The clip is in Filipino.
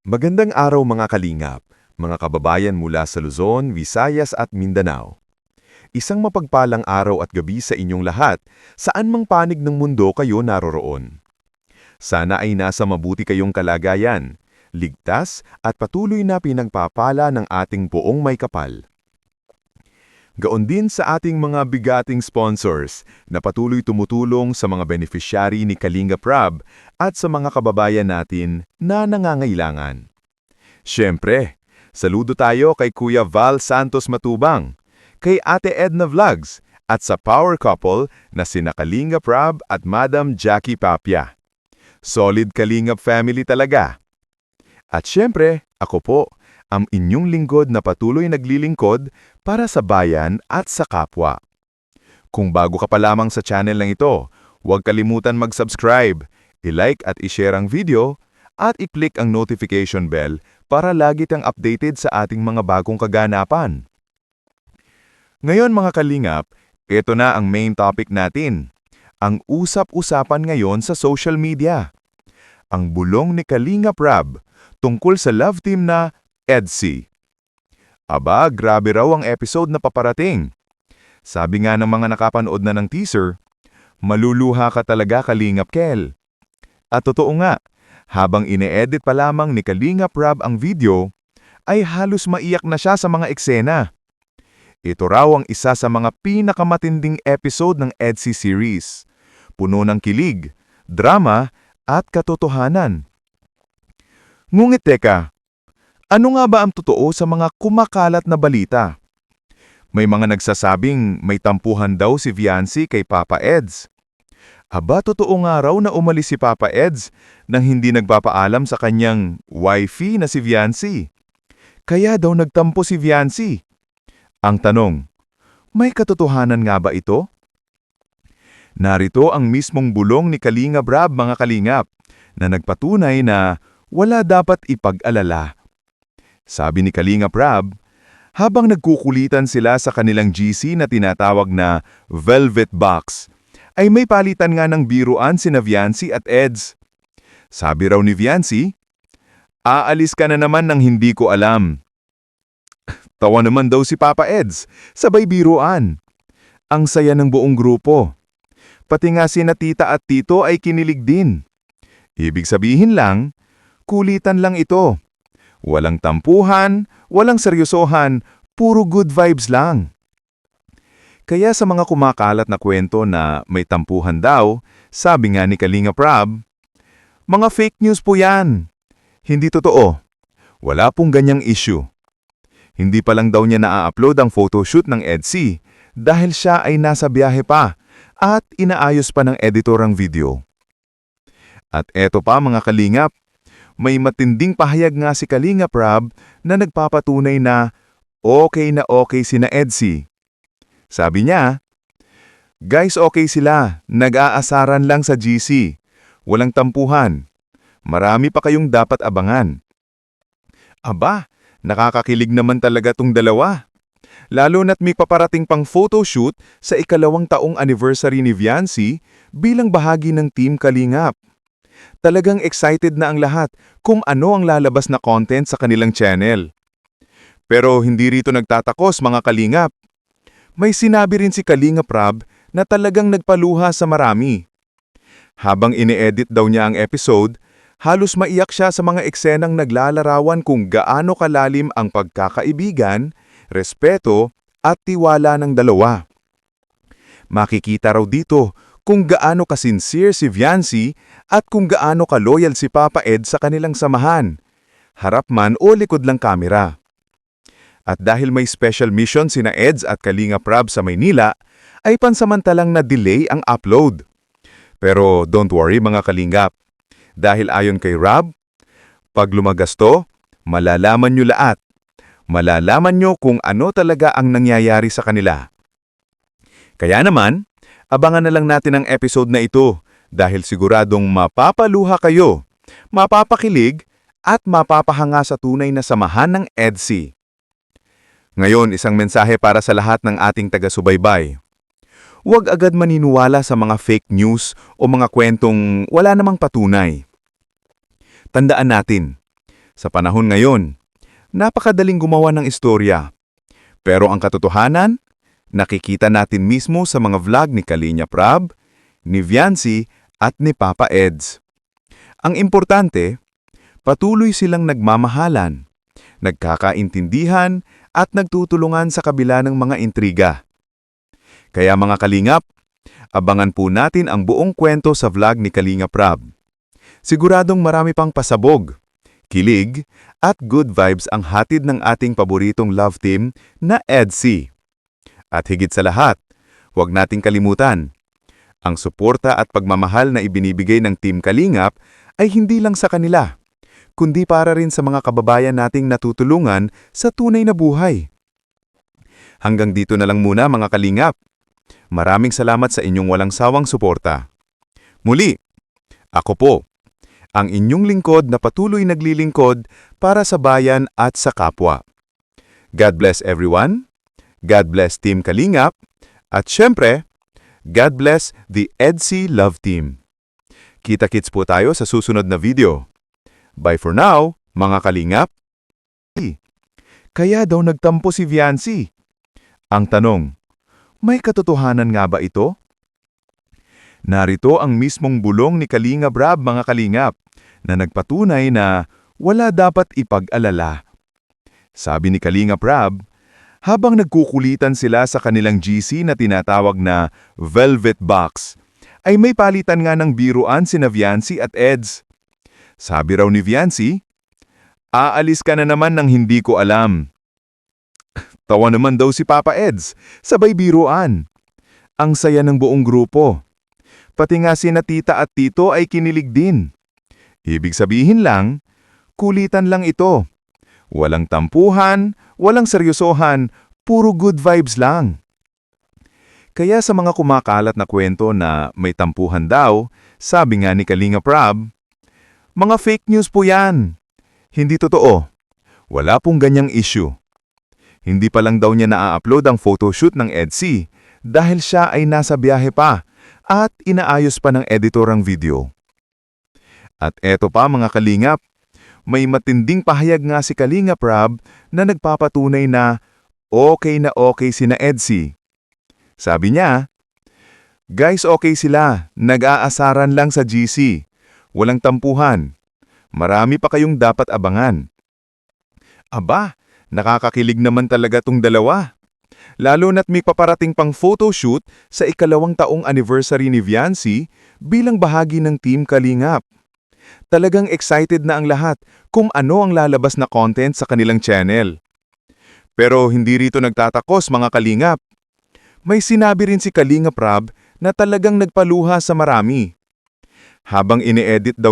Magandang araw mga kalingap, mga kababayan mula sa Luzon, Visayas at Mindanao. Isang mapagpalang araw at gabi sa inyong lahat, saan mang panig ng mundo kayo naroroon. Sana ay nasa mabuti kayong kalagayan, ligtas at patuloy na pinagpapala ng ating poong may kapal. Gaon din sa ating mga bigating sponsors na patuloy tumutulong sa mga beneficiary ni Kalinga Prab at sa mga kababayan natin na nangangailangan. Siyempre, saludo tayo kay Kuya Val Santos Matubang, kay Ate Edna Vlogs at sa power couple na sina Kalinga Prab at Madam Jackie Papia. Solid Kalingap family talaga. At siyempre, ako po, ang inyong lingkod na patuloy naglilingkod para sa bayan at sa kapwa. Kung bago ka pa lamang sa channel na ito, huwag kalimutan mag-subscribe, i-like at i-share ang video, at i-click ang notification bell para lagi kang updated sa ating mga bagong kaganapan. Ngayon mga kalingap, ito na ang main topic natin. Ang usap-usapan ngayon sa social media. Ang bulong ni Kalinga Prab tungkol sa love team na EDC. Aba, grabe raw ang episode na paparating. Sabi nga ng mga nakapanood na ng teaser, maluluha ka talaga Kalingap Kel. At totoo nga, habang ine-edit pa lamang ni Kalinga Prab ang video, ay halos maiyak na siya sa mga eksena. Ito raw ang isa sa mga pinakamatinding episode ng EDC series. Puno ng kilig, drama, at katotohanan. Ngunit teka, ano nga ba ang totoo sa mga kumakalat na balita? May mga nagsasabing may tampuhan daw si Viancy kay Papa Eds. Aba, totoo nga raw na umalis si Papa Eds nang hindi nagpapaalam sa kanyang wifey na si Viancy. Kaya daw nagtampo si Viancy. Ang tanong, may katotohanan nga ba ito? Narito ang mismong bulong ni Kalinga Prab mga kalingap na nagpatunay na wala dapat ipag-alala. Sabi ni Kalinga Prab, habang nagkukulitan sila sa kanilang GC na tinatawag na Velvet Box, ay may palitan nga ng biruan sina Viancy at Eds. Sabi raw ni Viancy, aalis ka na naman nang hindi ko alam. Tawa naman daw si Papa Eds, sabay biruan. Ang saya ng buong grupo. Pati nga sina tita at tito ay kinilig din. Ibig sabihin lang, kulitan lang ito. Walang tampuhan, walang seryosohan, puro good vibes lang. Kaya sa mga kumakalat na kwento na may tampuhan daw, sabi nga ni Kalinga Prab, mga fake news po yan. Hindi totoo. Wala pong ganyang issue. Hindi pa lang daw niya na-upload ang photoshoot ng EDC dahil siya ay nasa biyahe pa at inaayos pa ng editor ang video. At eto pa mga kalingap, may matinding pahayag nga si Kalinga Prab na nagpapatunay na okay sina EDC. Sabi niya, guys okay sila, nag-aasaran lang sa GC, walang tampuhan. Marami pa kayong dapat abangan. Aba, nakakakilig naman talaga tong dalawa. Lalo na't may paparating pang photoshoot sa ikalawang taong anniversary ni Viancy bilang bahagi ng Team Kalingap. Talagang excited na ang lahat kung ano ang lalabas na content sa kanilang channel. Pero hindi rito nagtatakos mga kalingap. May sinabi rin si Kalinga Prab na talagang nagpaluha sa marami. Habang ine-edit daw niya ang episode, halos maiyak siya sa mga eksenang naglalarawan kung gaano kalalim ang pagkakaibigan, respeto at tiwala ng dalawa. Makikita raw dito kung gaano ka-sincere si Viancy at kung gaano ka-loyal si Papa Ed sa kanilang samahan, harap man o likod lang kamera. At dahil may special mission sina Eds at Kalinga Prab sa Maynila, ay pansamantalang na-delay ang upload. Pero don't worry mga kalingap, dahil ayon kay Rab, pag lumagas to, malalaman nyo lahat. Malalaman nyo kung ano talaga ang nangyayari sa kanila. Kaya naman, abangan na lang natin ang episode na ito dahil siguradong mapapaluha kayo, mapapakilig at mapapahanga sa tunay na samahan ng EDC. Ngayon, isang mensahe para sa lahat ng ating taga-subaybay. Huwag agad maniniwala sa mga fake news o mga kwentong wala namang patunay. Tandaan natin, Sa panahon ngayon, napakadaling gumawa ng istorya. Pero ang katotohanan, nakikita natin mismo sa mga vlog ni Kalinga Prab, ni Viancy at ni Papa Eds. Ang importante, patuloy silang nagmamahalan, nagkakaintindihan at nagtutulungan sa kabila ng mga intriga. Kaya mga kalingap, abangan po natin ang buong kwento sa vlog ni Kalinga Prab. Siguradong marami pang pasabog, kilig at good vibes ang hatid ng ating paboritong love team na EDC. At higit sa lahat, huwag nating kalimutan, ang suporta at pagmamahal na ibinibigay ng Team Kalingap ay hindi lang sa kanila, kundi para rin sa mga kababayan nating natutulungan sa tunay na buhay. Hanggang dito na lang muna mga Kalingap. Maraming salamat sa inyong walang sawang suporta. Muli, ako po, ang inyong lingkod na patuloy naglilingkod para sa bayan at sa kapwa. God bless everyone, God bless Team Kalingap, at syempre, God bless the EDC Love Team. Kita-kits po tayo sa susunod na video. Bye for now, mga Kalingap. Kaya daw nagtampo si Viancy. Ang tanong, may katotohanan nga ba ito? Narito ang mismong bulong ni Kalinga Prab, mga Kalingap, na nagpatunay na wala dapat ipag-alala. Sabi ni Kalinga Prab, habang nagkukulitan sila sa kanilang GC na tinatawag na Velvet Box, ay may palitan nga ng biruan sina Viancy at Eds. Sabi raw ni Viancy, "Aalis ka na naman nang hindi ko alam." Tawa naman daw si Papa Eds, sabay biruan. Ang saya ng buong grupo. Pati nga sina tita at tito ay kinilig din. Ibig sabihin lang, kulitan lang ito. Walang tampuhan, walang seryosohan, puro good vibes lang. Kaya sa mga kumakalat na kwento na may tampuhan daw, sabi nga ni Kalinga Prab, mga fake news po yan. Hindi totoo. Wala pong ganyang issue. Hindi pa lang daw niya na-upload ang photoshoot ng EDC dahil siya ay nasa biyahe pa at inaayos pa ng editor ang video. At eto pa mga Kalingap, may matinding pahayag nga si Kalinga Prab na nagpapatunay na okay sina EDC. Sabi niya, "Guys, okay sila, nag-aasaran lang sa GC. Walang tampuhan. Marami pa kayong dapat abangan." Aba, nakakakilig naman talaga tong dalawa. Lalo na't may paparating pang photoshoot sa 2nd taong anniversary ni Viancy bilang bahagi ng Team Kalingap. Talagang excited na ang lahat kung ano ang lalabas na content sa kanilang channel. Pero hindi rito nagtatakos mga Kalingap. May sinabi rin si Kalinga Prab na talagang nagpaluha sa marami. Habang ine-edit daw